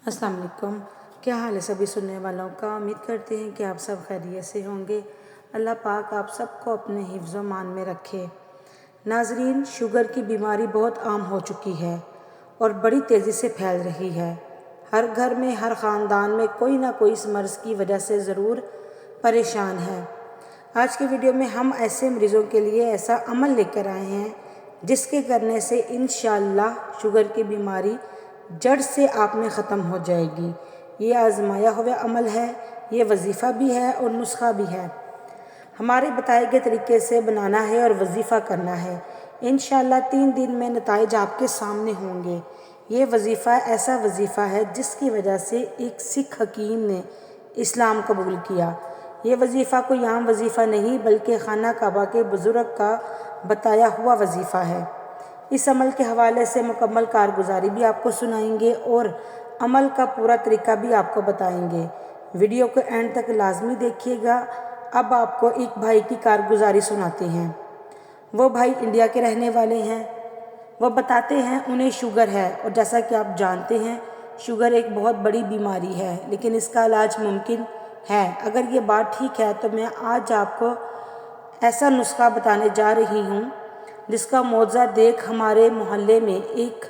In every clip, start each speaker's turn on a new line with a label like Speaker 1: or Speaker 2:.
Speaker 1: अस्सलाम वालेकुम। क्या हाल है सभी सुनने वालों का। उम्मीद करते हैं कि आप सब खैरियत से होंगे। अल्लाह पाक आप सबको अपने हिफ्ज़ व मान में रखे। नाज़रीन, शुगर की बीमारी बहुत आम हो चुकी है और बड़ी तेज़ी से फैल रही है। हर घर में, हर ख़ानदान में कोई ना कोई इस मर्ज़ की वजह से ज़रूर परेशान है। आज की वीडियो में हम ऐसे मरीज़ों के लिए ऐसा अमल लेकर आए हैं जिसके करने से इंशाअल्लाह शुगर की बीमारी जड़ से आप में ख़त्म हो जाएगी। ये आज़माया हुआ अमल है, ये वजीफ़ा भी है और नुस्खा भी है। हमारे बताए गए तरीके से बनाना है और वजीफ़ा करना है। इंशाअल्लाह 3 दिन में नताइज आपके सामने होंगे। ये वजीफ़ा ऐसा वजीफ़ा है जिसकी वजह से एक सिख हकीम ने इस्लाम कबूल किया। ये वजीफ़ा कोई आम वजीफ़ा नहीं बल्कि खाना काबा के बुज़ुर्ग का बताया हुआ वजीफ़ा है। इस अमल के हवाले से मुकम्मल कारगुजारी भी आपको सुनाएंगे और अमल का पूरा तरीका भी आपको बताएंगे। वीडियो को एंड तक लाजमी देखिएगा। अब आपको एक भाई की कारगुजारी सुनाते हैं। वो भाई इंडिया के रहने वाले हैं। वो बताते हैं उन्हें शुगर है और जैसा कि आप जानते हैं शुगर एक बहुत बड़ी बीमारी है, लेकिन इसका इलाज मुमकिन है। अगर ये बात ठीक है तो मैं आज आपको ऐसा नुस्खा बताने जा रही हूँ जिसका मौज़ा देख हमारे मोहल्ले में एक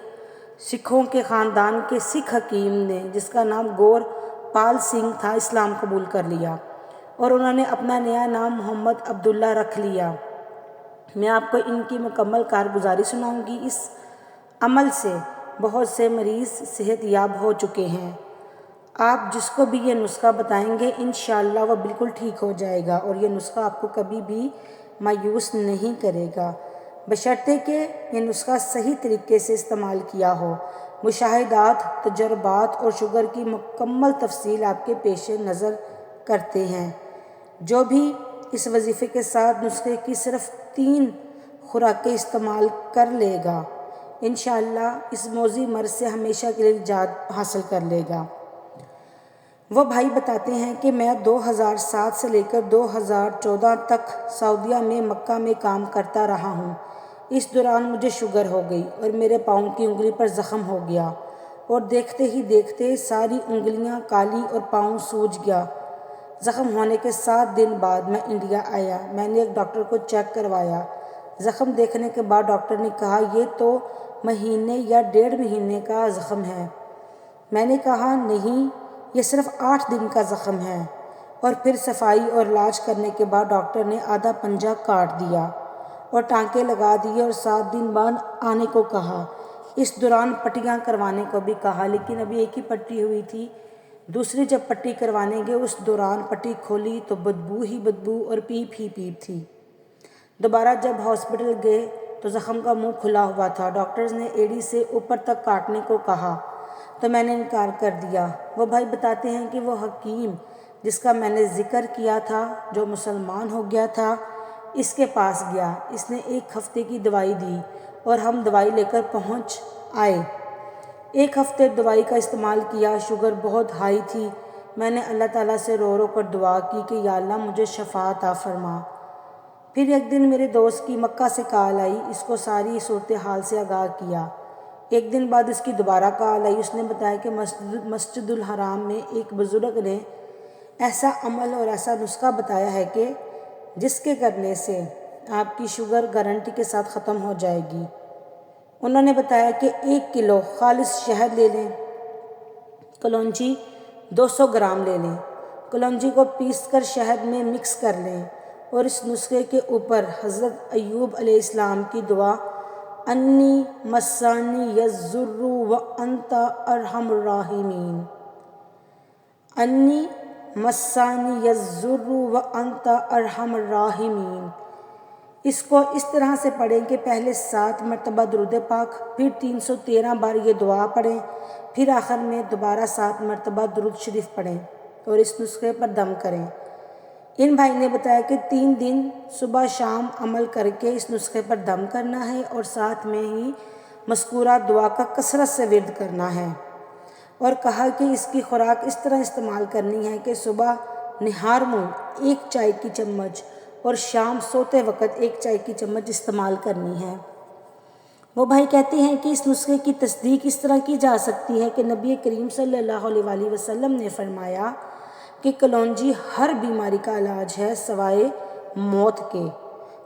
Speaker 1: सिखों के ख़ानदान के सिख हकीम ने, जिसका नाम गौर पाल सिंह था, इस्लाम कबूल कर लिया और उन्होंने अपना नया नाम मोहम्मद अब्दुल्ला रख लिया। मैं आपको इनकी मुकम्मल कारगुजारी सुनाऊंगी। इस अमल से बहुत से मरीज़ सेहतयाब हो चुके हैं। आप जिसको भी ये नुस्खा बताएंगे इंशाअल्लाह वो बिल्कुल ठीक हो जाएगा और ये नुस्खा आपको कभी भी मायूस नहीं करेगा, बशर्ते कि ये नुस्खा सही तरीके से इस्तेमाल किया हो। मुशाहिदात, तजर्बात और शुगर की मुकम्मल तफसील आपके पेश नज़र करते हैं। जो भी इस वजीफ़े के साथ नुस्खे की सिर्फ 3 खुराकें इस्तेमाल कर लेगा इंशाअल्लाह इस मौजी मर्ज़ से हमेशा के लिए निजात हासिल कर लेगा। वो भाई बताते हैं कि मैं 2007 से लेकर 2014 तक सऊदीया में मक्का में काम करता रहा हूँ। इस दौरान मुझे शुगर हो गई और मेरे पाँव की उंगली पर ज़ख़म हो गया और देखते ही देखते सारी उंगलियाँ काली और पाँव सूज गया। ज़ख़म होने के 7 दिन बाद मैं इंडिया आया। मैंने एक डॉक्टर को चेक करवाया। ज़ख़म देखने के बाद डॉक्टर ने कहा ये तो महीने या 1.5 महीने का ज़ख़म है। मैंने कहा नहीं, ये सिर्फ 8 दिन का ज़ख़म है। और फिर सफाई और इलाज करने के बाद डॉक्टर ने आधा पंजा काट दिया और टांके लगा दिए और 7 दिन बाद आने को कहा। इस दौरान पट्टियाँ करवाने को भी कहा, लेकिन अभी एक ही पट्टी हुई थी। दूसरी जब पट्टी करवाने गए उस दौरान पट्टी खोली तो बदबू ही बदबू और पीप ही पीप थी। दोबारा जब हॉस्पिटल गए तो ज़ख़म का मुंह खुला हुआ था। डॉक्टर्स ने एड़ी से ऊपर तक काटने को कहा तो मैंने इनकार कर दिया। वो भाई बताते हैं कि वो हकीम जिसका मैंने ज़िक्र किया था, जो मुसलमान हो गया था, इसके पास गया। इसने 1 हफ़्ते की दवाई दी और हम दवाई लेकर पहुंच आए। 1 हफ़्ते दवाई का इस्तेमाल किया। शुगर बहुत हाई थी। मैंने अल्लाह ताला से रो रो कर दुआ की कि या अल्लाह मुझे शफा अता फरमा। फिर एक दिन मेरे दोस्त की मक्का से कॉल आई। इसको सारी सूरत हाल से आगाह किया। एक दिन बाद इसकी दोबारा कॉल आई। उसने बताया कि मस्जिदुल हराम में एक बुज़ुर्ग ने ऐसा अमल और ऐसा नुस्खा बताया है कि जिसके करने से आपकी शुगर गारंटी के साथ ख़त्म हो जाएगी। उन्होंने बताया कि 1 किलो खालिस शहद ले लें, कलौंजी 200 ग्राम ले लें, कलौंजी को पीसकर शहद में मिक्स कर लें और इस नुस्खे के ऊपर हज़रत अय्यूब अलैहिस्सलाम की दुआ अन्नी मस्सानी यज़्ज़ुर्रु व अंता अरहमुर राहिमीन, अन्नी मस्सानी यज़्ज़ुर्रु व अंता अरहमुर राहिमीन, इसको इस तरह से पढ़ें कि पहले 7 मरतबा दुरूद पाक, फिर 313 बार ये दुआ पढ़ें, फिर आखिर में दोबारा 7 मरतबा दुरूद शरीफ पढ़ें और इस नुस्खे पर दम करें। इन भाई ने बताया कि 3 दिन सुबह शाम अमल करके इस नुस्खे पर दम करना है और साथ में ही मज़कूरा दुआ का कसरत से विर्द करना है। और कहा कि इसकी खुराक इस तरह इस्तेमाल करनी है कि सुबह निहार मुँह 1 चाय की चम्मच और शाम सोते वक़्त 1 चाय की चम्मच इस्तेमाल करनी है। وہ بھائی کہتے ہیں کہ اس نسخے کی تصدیق اس طرح کی جا سکتی ہے کہ نبی کریم صلی اللہ علیہ وسلم نے فرمایا کہ کلونجی ہر بیماری کا علاج ہے سوائے موت کے۔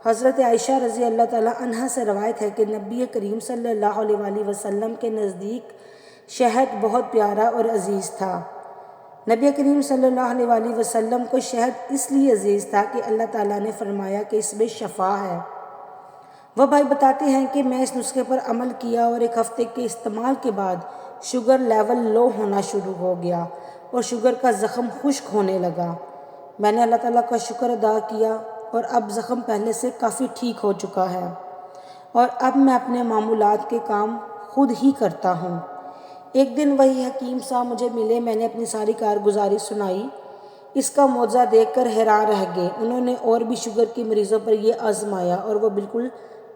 Speaker 1: حضرت عائشہ رضی اللہ تعالیٰ عنہا سے روایت ہے کہ نبی کریم صلی اللہ علیہ وسلم کے نزدیک شہد بہت پیارا اور عزیز تھا۔ نبی کریم صلی اللہ علیہ وسلم کو شہد اس لیے عزیز تھا کہ اللہ تعالیٰ نے فرمایا کہ اس میں شفا ہے۔ وہ بھائی بتاتے ہیں کہ میں اس نسخے پر عمل کیا اور ایک ہفتے کے استعمال کے بعد شوگر لیول لو ہونا شروع ہو گیا اور شوگر کا زخم خشک ہونے لگا۔ میں نے اللہ تعالیٰ کا شکر ادا کیا اور اب زخم پہلے سے کافی ٹھیک ہو چکا ہے اور اب میں اپنے معمولات کے کام خود ہی کرتا ہوں۔ ایک دن وہی حکیم صاحب مجھے ملے، میں نے اپنی ساری کارگزاری سنائی۔ اس کا معجزہ دیکھ کر حیران رہ گئے۔ انہوں نے اور بھی شوگر کے مریضوں پر یہ آزمایا اور وہ بالکل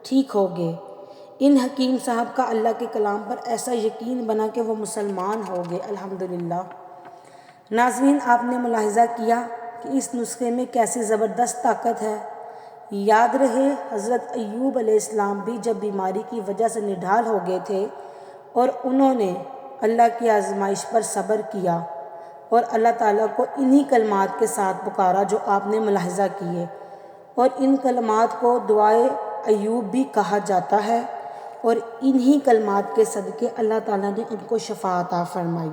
Speaker 1: ٹھیک ہو گئے۔ ان حکیم صاحب کا اللہ کے کلام پر ایسا یقین بنا کہ وہ مسلمان ہو گئے، الحمدللہ۔ ناظرین، آپ نے ملاحظہ کیا کہ اس نسخے میں کیسی زبردست طاقت ہے۔ یاد رہے حضرت ایوب علیہ السلام بھی جب بیماری کی وجہ سے نڈھال ہو گئے تھے اور انہوں نے اللہ کی آزمائش پر صبر کیا اور اللہ تعالیٰ کو انہی کلمات کے ساتھ پکارا جو آپ نے ملاحظہ کیے، اور ان کلمات کو دعائے ایوب بھی کہا جاتا ہے، اور انہی کلمات کے صدقے اللہ تعالیٰ نے ان کو شفا عطا فرمائی۔